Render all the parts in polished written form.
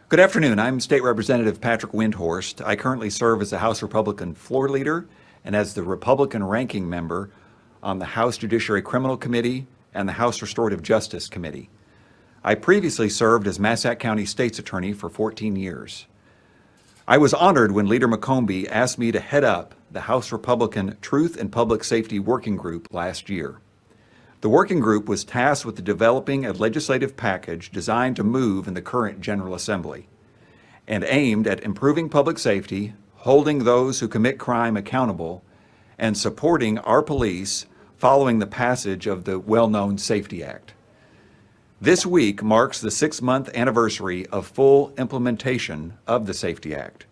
Good afternoon. I'm State Representative Patrick Windhorst. I currently serve as the House Republican floor leader and as the Republican ranking member on the House Judiciary Criminal Committee and the House Restorative Justice Committee. I previously served as Massac County State's Attorney for 14 years. I was honored when Leader McCombie asked me to head up the House Republican Truth and Public Safety Working Group last year. The working group was tasked with developing a legislative package designed to move in the current General Assembly and aimed at improving public safety, holding those who commit crime accountable, and supporting our police following the passage of the well-known Safety Act. This week marks the 6-month anniversary of full implementation of the Safety Act.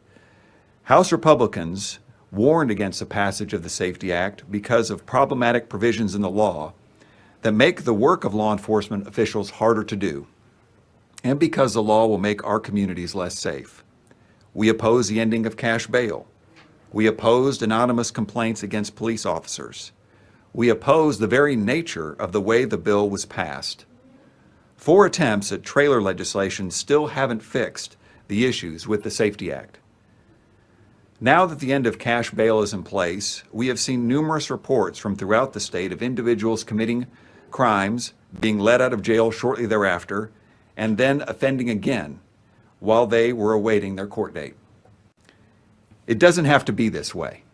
House Republicans warned against the passage of the Safety Act because of problematic provisions in the law that make the work of law enforcement officials harder to do, and because the law will make our communities less safe. We oppose the ending of cash bail. We opposed anonymous complaints against police officers. We oppose the very nature of the way the bill was passed. 4 attempts at trailer legislation still haven't fixed the issues with the Safety Act. Now that the end of cash bail is in place, we have seen numerous reports from throughout the state of individuals committing crimes, being let out of jail shortly thereafter, and then offending again while they were awaiting their court date. It doesn't have to be this way.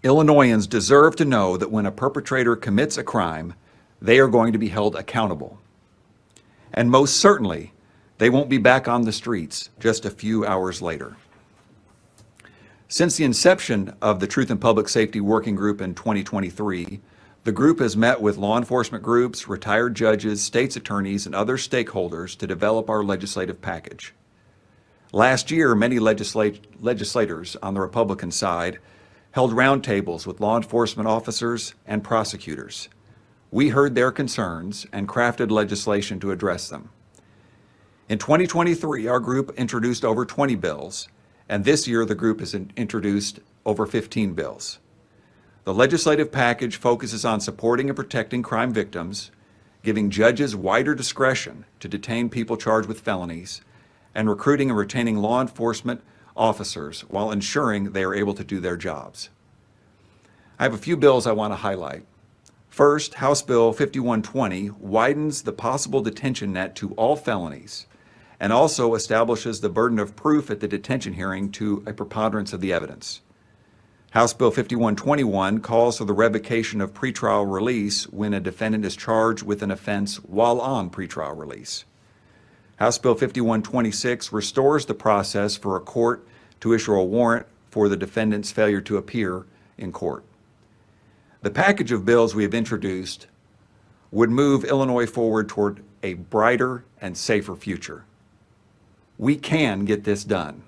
Illinoisans deserve to know that when a perpetrator commits a crime, they are going to be held accountable. And most certainly, they won't be back on the streets just a few hours later. Since the inception of the Truth and Public Safety Working Group in 2023, the group has met with law enforcement groups, retired judges, state's attorneys, and other stakeholders to develop our legislative package. Last year, many legislators on the Republican side held roundtables with law enforcement officers and prosecutors. We heard their concerns and crafted legislation to address them. In 2023, our group introduced over 20 bills, and this year the group has introduced over 15 bills. The legislative package focuses on supporting and protecting crime victims, giving judges wider discretion to detain people charged with felonies, and recruiting and retaining law enforcement officers while ensuring they are able to do their jobs. I have a few bills I want to highlight. First, House Bill 5120 widens the possible detention net to all felonies and also establishes the burden of proof at the detention hearing to a preponderance of the evidence. House Bill 5121 calls for the revocation of pretrial release when a defendant is charged with an offense while on pretrial release. House Bill 5126 restores the process for a court to issue a warrant for the defendant's failure to appear in court. The package of bills we have introduced would move Illinois forward toward a brighter and safer future. We can get this done.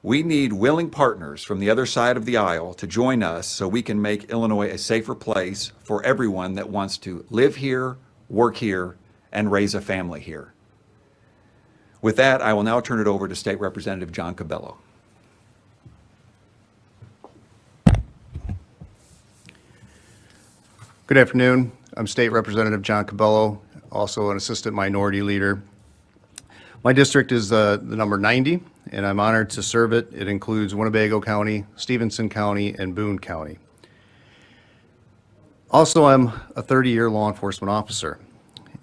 We need willing partners from the other side of the aisle to join us so we can make Illinois a safer place for everyone that wants to live here, work here, and raise a family here. With that, I will now turn it over to State Representative John Cabello. Good afternoon. I'm State Representative John Cabello, also an Assistant Minority Leader. My district is the number 90, and I'm honored to serve it. It includes Winnebago County, Stevenson County, and Boone County. Also, I'm a 30-year law enforcement officer,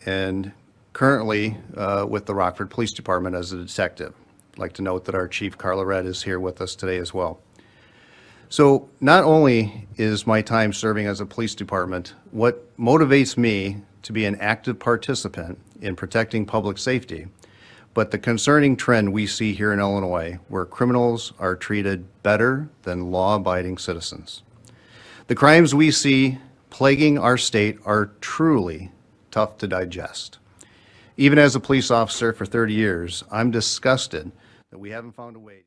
and currently with the Rockford Police Department as a detective. I'd like to note that our Chief Carla Red is here with us today as well. So not only is my time serving as a police department what motivates me to be an active participant in protecting public safety, but the concerning trend we see here in Illinois where criminals are treated better than law-abiding citizens. The crimes we see plaguing our state are truly tough to digest. Even as a police officer for 30 years, I'm disgusted that we haven't found a way.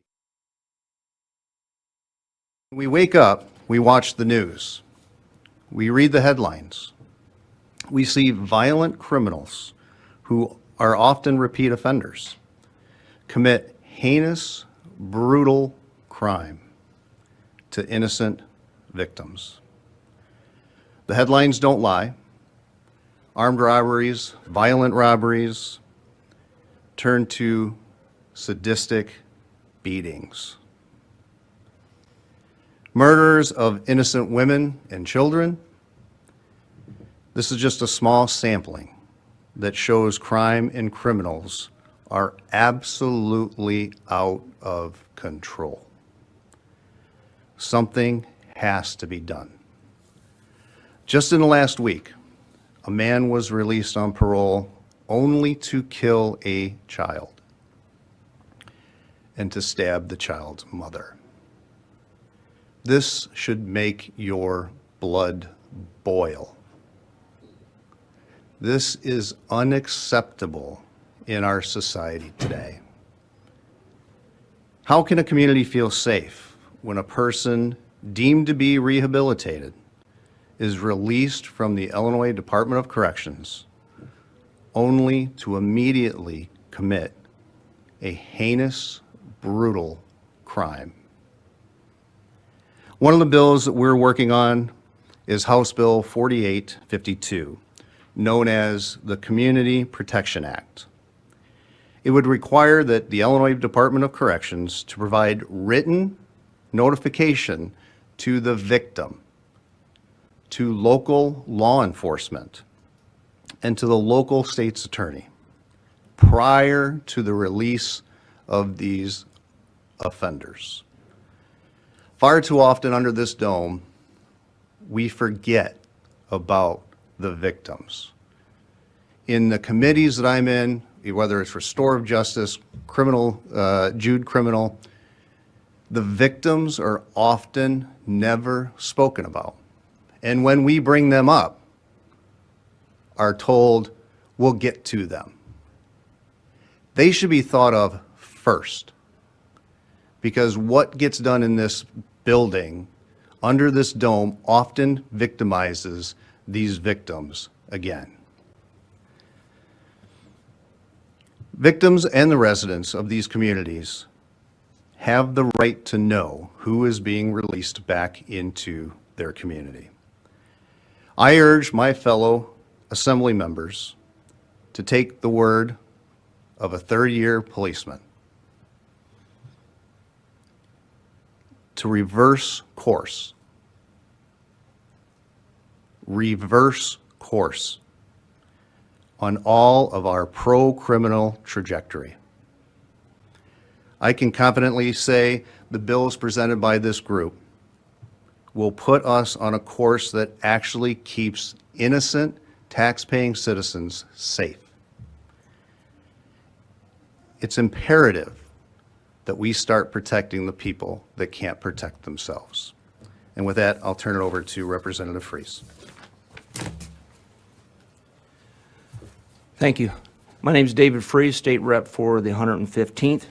When we wake up, we watch the news. We read the headlines. We see violent criminals who are often repeat offenders commit heinous, brutal crime to innocent victims. The headlines don't lie. Armed robberies, violent robberies turn to sadistic beatings. Murders of innocent women and children. This is just a small sampling that shows crime and criminals are absolutely out of control. Something has to be done. Just in the last week, a man was released on parole only to kill a child and to stab the child's mother. This should make your blood boil. This is unacceptable in our society today. How can a community feel safe when a person deemed to be rehabilitated is released from the Illinois Department of Corrections only to immediately commit a heinous, brutal crime? One of the bills that we're working on is House Bill 4852, known as the Community Protection Act. It would require that the Illinois Department of Corrections to provide written notification to the victim, to local law enforcement, and to the local state's attorney prior to the release of these offenders. Far too often under this dome, we forget about the victims. In the committees that I'm in, whether it's restorative justice, criminal, Jude criminal, the victims are often never spoken about. And when we bring them up, are told, we'll get to them. They should be thought of first, because what gets done in this building, under this dome, often victimizes these victims again. Victims and the residents of these communities have the right to know who is being released back into their community. I urge my fellow assembly members to take the word of a third-year policeman to reverse course on all of our pro-criminal trajectory. I can confidently say the bills presented by this group will put us on a course that actually keeps innocent, tax-paying citizens safe. It's imperative that we start protecting the people that can't protect themselves. And with that, I'll turn it over to Representative Freese. Thank you. My name is David Freese, State Rep for the 115th.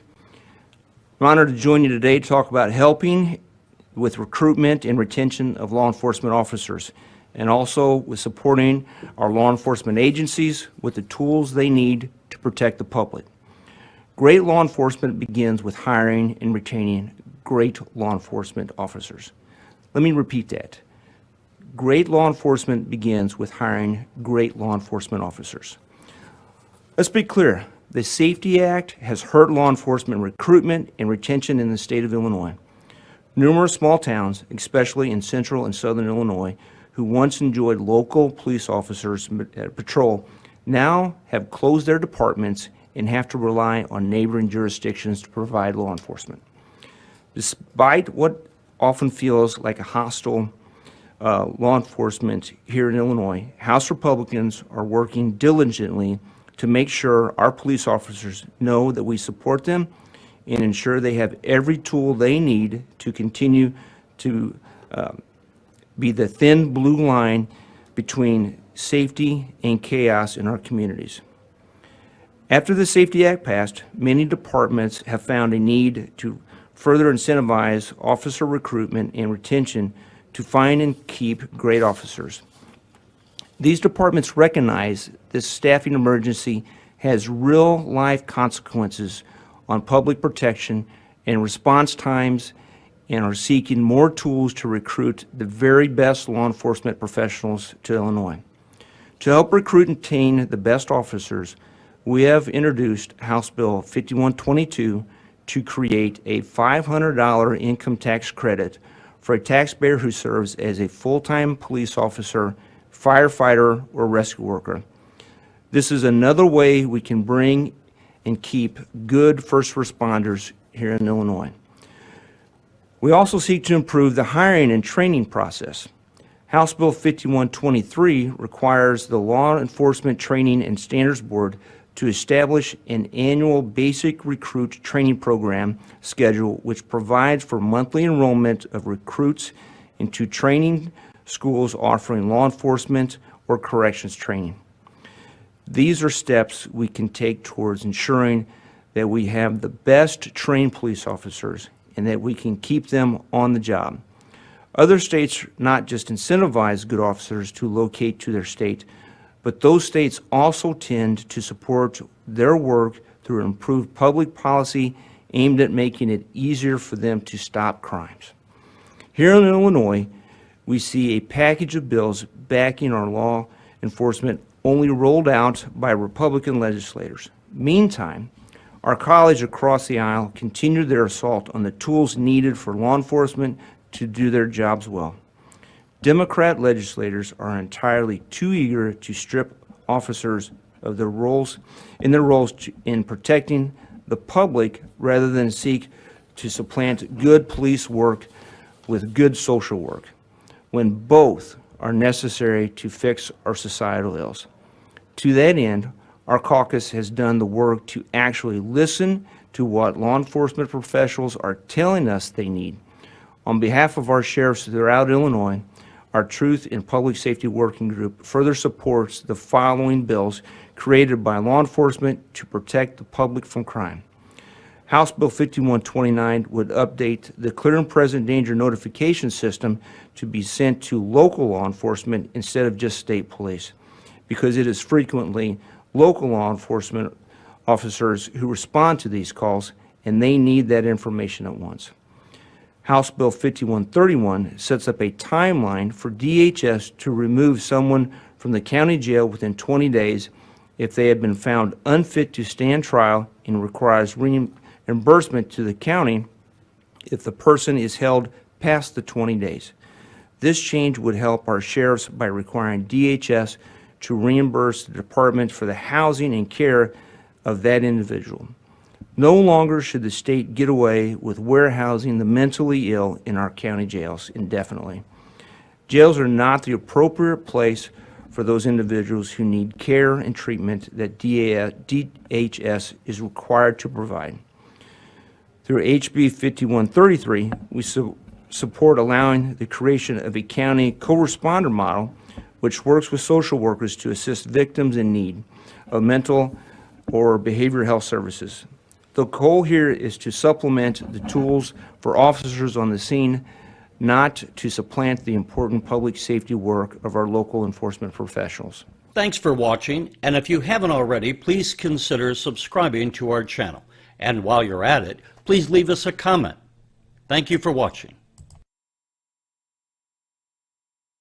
I'm honored to join you today to talk about helping with recruitment and retention of law enforcement officers, and also with supporting our law enforcement agencies with the tools they need to protect the public. Great law enforcement begins with hiring and retaining great law enforcement officers. Let me repeat that. Great law enforcement begins with hiring great law enforcement officers. Let's be clear. The Safety Act has hurt law enforcement recruitment and retention in the state of Illinois. Numerous small towns, especially in central and southern Illinois, who once enjoyed local police officers patrol, now have closed their departments and have to rely on neighboring jurisdictions to provide law enforcement. Despite what often feels like a hostile law enforcement here in Illinois, House Republicans are working diligently to make sure our police officers know that we support them and ensure they have every tool they need to continue to be the thin blue line between safety and chaos in our communities. After the Safety Act passed, many departments have found a need to further incentivize officer recruitment and retention to find and keep great officers. These departments recognize this staffing emergency has real-life consequences on public protection and response times, and are seeking more tools to recruit the very best law enforcement professionals to Illinois. To help recruit and retain the best officers, we have introduced House Bill 5122 to create a $500 income tax credit for a taxpayer who serves as a full-time police officer, firefighter, or rescue worker. This is another way we can bring and keep good first responders here in Illinois. We also seek to improve the hiring and training process. House Bill 5123 requires the Law Enforcement Training and Standards Board to establish an annual basic recruit training program schedule which provides for monthly enrollment of recruits into training schools offering law enforcement or corrections training. These are steps we can take towards ensuring that we have the best trained police officers and that we can keep them on the job. Other states not just incentivize good officers to locate to their state, but those states also tend to support their work through improved public policy aimed at making it easier for them to stop crimes. Here in Illinois, we see a package of bills backing our law enforcement only rolled out by Republican legislators. Meantime, our colleagues across the aisle continue their assault on the tools needed for law enforcement to do their jobs well. Democrat legislators are entirely too eager to strip officers of their roles in protecting the public rather than seek to supplant good police work with good social work, when both are necessary to fix our societal ills. To that end, our caucus has done the work to actually listen to what law enforcement professionals are telling us they need. On behalf of our sheriffs throughout Illinois, our Truth in Public Safety Working Group further supports the following bills created by law enforcement to protect the public from crime. House Bill 5129 would update the clear and present danger notification system to be sent to local law enforcement instead of just state police, because it is frequently local law enforcement officers who respond to these calls, and they need that information at once. House Bill 5131 sets up a timeline for DHS to remove someone from the county jail within 20 days if they have been found unfit to stand trial, and requires reimbursement to the county if the person is held past the 20 days. This change would help our sheriffs by requiring DHS to reimburse the department for the housing and care of that individual. No longer should the state get away with warehousing the mentally ill in our county jails indefinitely. Jails are not the appropriate place for those individuals who need care and treatment that DHS is required to provide. Through HB 5133, we support allowing the creation of a county co-responder model which works with social workers to assist victims in need of mental or behavioral health services. The goal here is to supplement the tools for officers on the scene, not to supplant the important public safety work of our local enforcement professionals. Thanks for watching, and if you haven't already, please consider subscribing to our channel. And while you're at it, please leave us a comment. Thank you for watching.